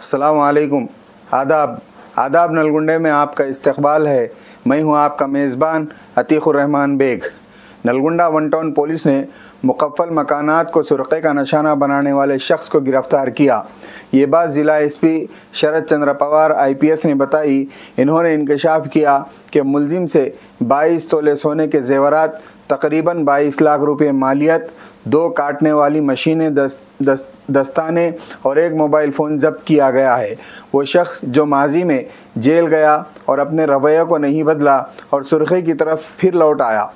अस्सलाम वालेकुम। आदाब आदाब नलगुंडे में आपका इस्तकबाल है। मैं हूं आपका मेज़बान Atiqurrahman Baig. Nalgonda one town police ने मुकफ़्फ़ल मकानात को सुरक़े का निशाना बनाने वाले शख्स को गिरफ़्तार किया। ये बात ज़िला एसपी शरद चंद्र पवार IPS ने बताई। इन्होंने इंकशाफ किया कि मुलजिम से 22 तोले सोने के ज़ेवरात, तकरीबन 22 लाख रुपये मालियत, 2 काटने वाली मशीनें, दस्ताने और एक मोबाइल फ़ोन जब्त किया गया है। वो शख्स जो माजी में जेल गया और अपने रवैये को नहीं बदला और सुर्खी की तरफ फिर लौट आया।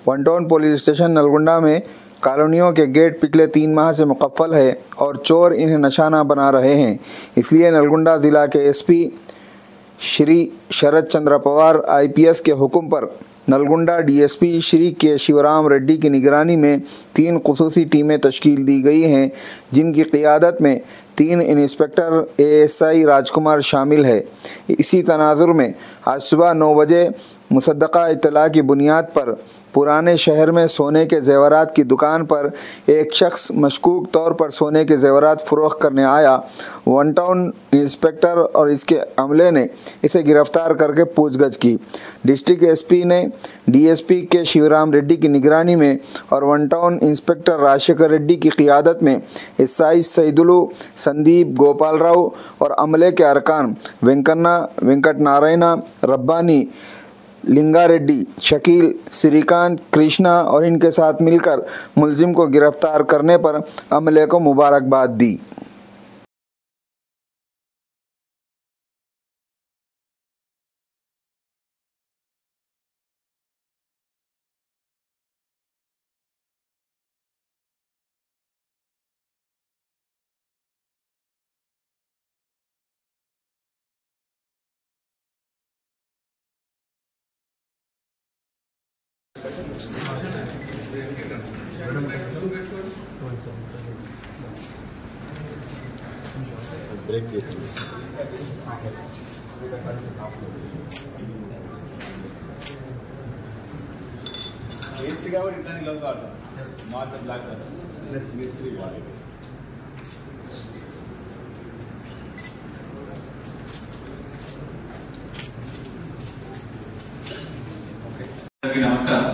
One town police station Nalgonda में कॉलोनियों के गेट पिछले 3 माह से मुकफ़्फ़ल है और चोर इन्हें निशाना बना रहे हैं। इसलिए नलगुंडा ज़िला के SP श्री शरद चंद्र पवार IPS के हुक्म पर नलगुंडा DSP श्री के शिवराम रेड्डी की निगरानी में 3 ख़ुसूसी टीमें तश्कील दी गई हैं, जिनकी क़ियादत में 3 इंस्पेक्टर ASI राजकुमार शामिल है। इसी तनाजुर में आज सुबह 9 बजे मुसद्दक़ा इत्तला की बुनियाद पर पुराने शहर में सोने के ज़ेवरात की दुकान पर एक शख्स मशकूक तौर पर सोने के ज़ेवरात फ़रोख्त करने आया। वन टाउन इंस्पेक्टर और इसके अमले ने इसे गिरफ़्तार करके पूछगछ की। डिस्ट्रिक्ट SP ने DSP के शिवराम रेड्डी की निगरानी में और one town inspector Rajashekar Reddy की क़ियादत में SI सईदुलु, संदीप, गोपाल राव और अमले के अरकान वेंकन्ना, वेंकट नारायणा, रब्बानी, लिंगारेड्डी, शकील, श्रीकांत, कृष्णा और इनके साथ मिलकर मुलजिम को गिरफ्तार करने पर अमले को मुबारकबाद दी। ब्रेक केस కాబట్టి ఇట్లా లవ్ కాదు మార్క్ బ్లాక్ కాదు ప్లస్ మిస్ట్రీ వాడే ఓకే నమస్కారం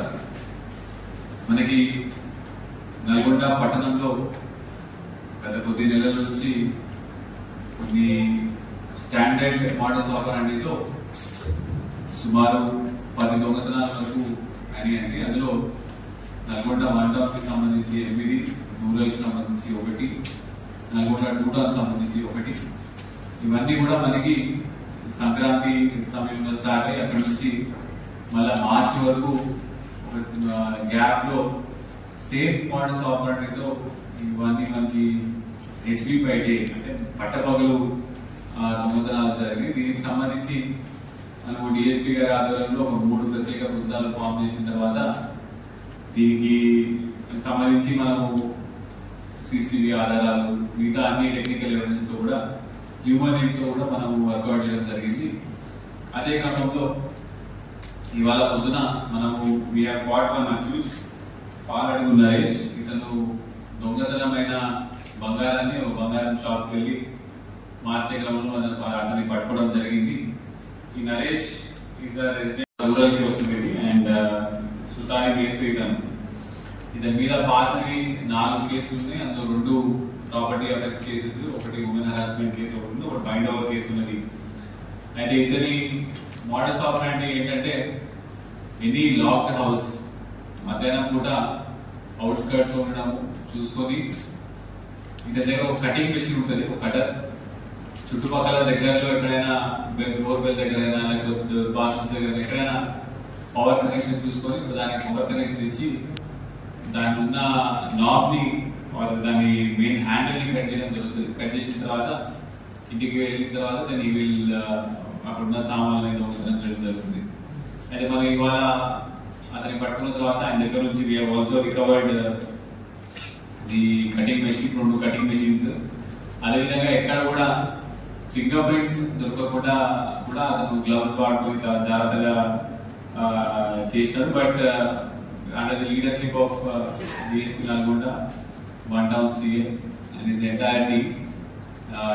మనకి నల్గొండ పట్టణంలో గత కొద్ది నెలల నుంచి కొన్ని స్టాండర్డ్ మోడల్స్ ఆపరాండితో సుమారు 10 దొంగతనాల వరకు అయినాయండి. అందులో నల్గొండ మండలానికి సంబంధించి 8, రూరల్కి సంబంధించి 1, నల్గొండ టూటాకి సంబంధించి 1. ఇవన్నీ కూడా మనకి సంక్రాంతి సమయంలో స్టార్ట్ అయ్యి అక్కడి నుంచి మళ్ళీ మార్చి వరకు గ్యాప్లో సేమ్ మోడల్స్ ఆపరాండితో ఇవన్నీ మనకి HB/day అంటే పట్టపగలు దొంగతనాలు జరిగి దీనికి సంబంధించి మనకు DSP గారి ఆధ్వర్యంలో ఒక 3 ప్రత్యేక బృందాలు ఫామ్ చేసిన తర్వాత దీనికి సంబంధించి మనము CCTV ఆధారాలు, మిగతా అన్ని టెక్నికల్ ఎవిడెన్స్తో కూడా హ్యూమన్ ఎయిడ్తో కూడా మనము వర్కౌట్ చేయడం జరిగింది. అదే క్రమంలో ఇవాళ పొద్దున మనము we have got one accused Paladugu Naresh. ఇతను దొంగతనమైన బంగారాన్ని ఒక బంగారం షాప్కి వెళ్ళి మార్చే క్రమంలో అతన్ని పట్టుకోవడం జరిగింది. ఈ నరేష్ ఈజ్ అ రెసిడెంట్ రూరల్కి వస్తుంది అండ్ సుతారి మేస్త్రి ఇతని మీద పాతవి 4 కేసులు ఉన్నాయి. అందులో 2 property offence cases, 1 women harassment case ఉంది, 1 బైండ్ ఓవర్ కేసు ఉన్నది. అయితే ఇతని మోడస్ ఆపరాండి ఏంటంటే ఎనీ లాక్డ్ హౌస్ మధ్యాహ్నం పూట అవుట్స్కర్ట్స్ లో ఉండడం చూసుకొని ఇతని దగ్గర ఒక కటింగ్ మెషిన్ ఉంటుంది, ఒక కటర్. చుట్టుపక్కల దగ్గరలో ఎక్కడైనా బోర్వెల్ దగ్గరైనా లేకపోతే బాత్రూమ్స్ దగ్గర ఎక్కడైనా పవర్ కనెక్షన్ చూసుకొని దానికి పవర్ కనెక్షన్ ఇచ్చి దాని ఉన్న నాబ్ని దాని మెయిన్ హ్యాండిల్ని కట్ చేయడం జరుగుతుంది. కట్ చేసిన తర్వాత ఇంటికి వెళ్ళిన తర్వాత దాన్ని వీళ్ళు అక్కడున్న సామాన్లు దొంగతనం చేయడం జరుగుతుంది. అయితే మనం ఇవాళ అతన్ని పట్టుకున్న తర్వాత ఆయన దగ్గర నుంచి we have also recovered the cutting machine, 2 cutting machines. అదేవిధంగా ఎక్కడ కూడా ఫింగర్ ప్రింట్స్ దొరకకుండా కూడా అతను గ్లవ్స్ వాడుకొని చాలా జాగ్రత్తగా చేసినాడు. But under the leadership of DSP Nalgonda, 1 Town CA and his entire team,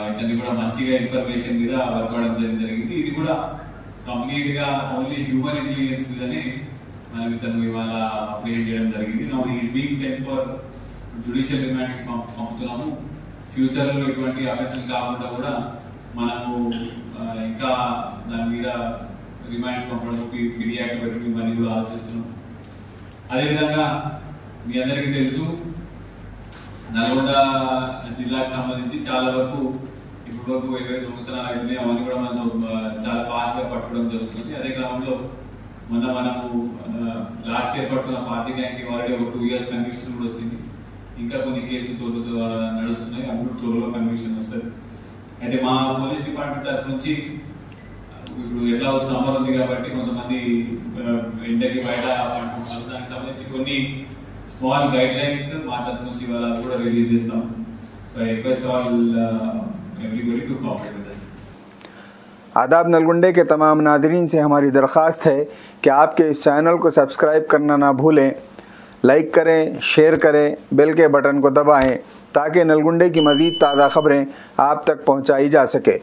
ఇతన్ని కూడా మంచిగా ఇన్ఫర్మేషన్ మీద వర్క్ అవడం జరిగింది. ఇది కూడా కంప్లీట్ గా ఓన్లీ హ్యూమన్ ఇంటెలిజెన్స్ మీదనే మనం ఇతను ఇవాళ అప్రిహెండ్ చేయడం జరిగింది. Now he is being sent for judicial remand కి పంపుతున్నాము. ఫ్యూచర్ లో ఇటువంటి అఫెన్సెస్ కాకుండా కూడా మనము ఇంకా దాని మీద రిమాండ్స్ పంపడం పిడి యాక్ట్ పెట్టి ఇవన్నీ కూడా ఆలోచిస్తున్నాం. అదేవిధంగా మీ అందరికీ తెలుసు నల్గొండ జిల్లాకు సంబంధించి చాలా వరకు ఇప్పటి వరకు ఏవైతే దొంగతనాలు అవుతున్నాయి అవన్నీ కూడా మనం చాలా ఫాస్ట్ గా పట్టుకోవడం జరుగుతుంది. అదే క్రమంలో మనము లాస్ట్ ఇయర్ పట్టుకున్న పార్టీ గ్యాంగ్ కి ఆల్రెడీ ఒక 2 years కన్విక్షన్ కూడా వచ్చింది. ఇంకా కొన్ని కేసులు నడుస్తున్నాయి, అప్పుడు త్వరలో కన్విక్షన్ వస్తుంది. అయితే మా పోలీస్ డిపార్ట్మెంట్ తరఫు నుంచి ఇప్పుడు ఎట్లా సమ్మర్ ఉంది కాబట్టి కొంతమంది ఇంటికి బయట పండుకుంటున్నారు. దానికి సంబంధించి కొన్ని స్మాల్ గైడ్ లైన్స్ మా తరఫు నుంచి ఇవాళ కూడా రిలీజ్ చేస్తాం. So I request all everybody to cooperate with us. आदाब नलगुंडे के तमाम नादरीन से हमारी दरख्वास्त है कि आपके इस चैनल को सब्सक्राइब करना ना भूलें, लाइक करें, शेयर करें, बेल के बटन को दबाएं ताकि नलगुंडे की मज़ीद ताज़ा खबरें आप तक पहुंचाई जा सके।